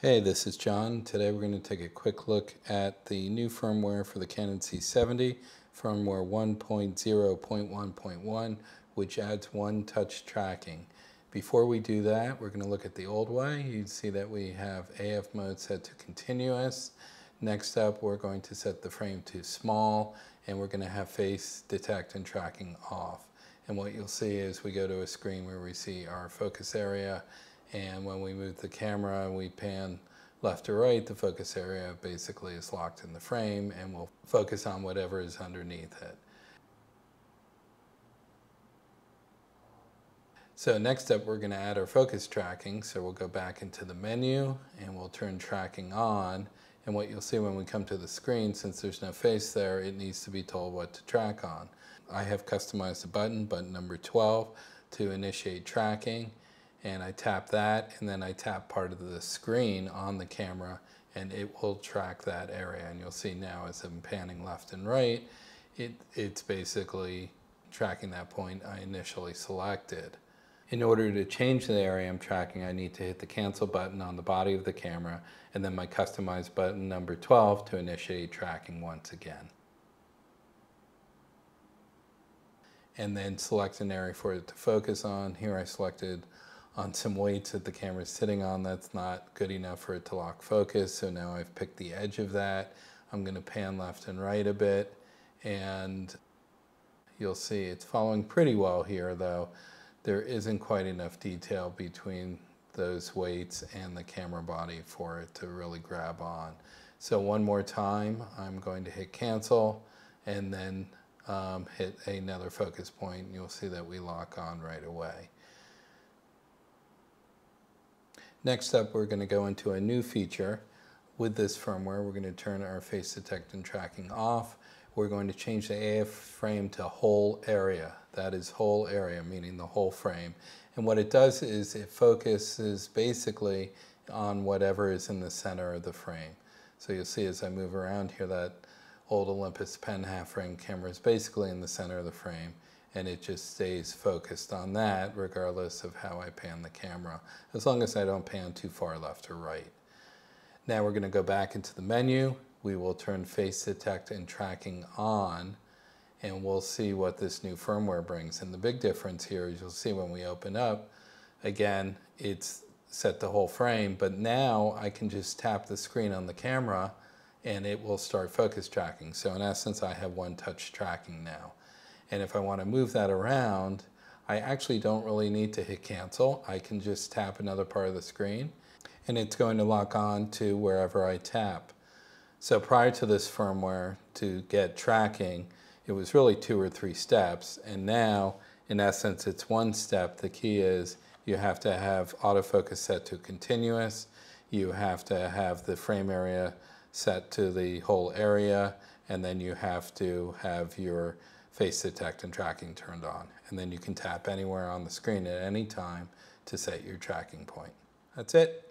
Hey, this is John. Today we're going to take a quick look at the new firmware for the Canon C70, firmware 1.0.1.1, which adds one touch tracking. Before we do that, we're going to look at the old way. You see that we have AF mode set to continuous. Next up, we're going to set the frame to small, and we're going to have face detect and tracking off. And what you'll see is we go to a screen where we see our focus area, and when we move the camera and we pan left to right, the focus area basically is locked in the frame and we'll focus on whatever is underneath it. So next up, we're going to add our focus tracking. So we'll go back into the menu and we'll turn tracking on. And what you'll see when we come to the screen, since there's no face there, it needs to be told what to track on. I have customized a button number 12, to initiate tracking. And I tap that, and then I tap part of the screen on the camera, and it will track that area. And you'll see now as I'm panning left and right, it's basically tracking that point I initially selected. In order to change the area I'm tracking, I need to hit the cancel button on the body of the camera, and then my customized button number 12 to initiate tracking once again. And then select an area for it to focus on. Here I selected on some weights that the camera is sitting on. That's not good enough for it to lock focus, so now I've picked the edge of that. I'm going to pan left and right a bit, and you'll see it's following pretty well here, though there isn't quite enough detail between those weights and the camera body for it to really grab on. So one more time, I'm going to hit cancel and then hit another focus point, and you'll see that we lock on right away. Next up, we're going to go into a new feature. With this firmware, we're going to turn our face detect and tracking off. We're going to change the AF frame to whole area. That is whole area, meaning the whole frame. And what it does is it focuses basically on whatever is in the center of the frame. So you'll see as I move around here, that old Olympus pen half-frame camera is basically in the center of the frame, and it just stays focused on that regardless of how I pan the camera, as long as I don't pan too far left or right. Now we're going to go back into the menu. We will turn face detect and tracking on, and we'll see what this new firmware brings. And the big difference here is you'll see when we open up, again, it's set the whole frame, but now I can just tap the screen on the camera and it will start focus tracking. So in essence, I have one touch tracking now. And if I want to move that around, I actually don't really need to hit cancel. I can just tap another part of the screen and it's going to lock on to wherever I tap. So prior to this firmware, to get tracking, it was really 2 or 3 steps. And now, in essence, it's one step. The key is you have to have autofocus set to continuous. You have to have the frame area set to the whole area. And then you have to have your face detect and tracking turned on. And then you can tap anywhere on the screen at any time to set your tracking point. That's it.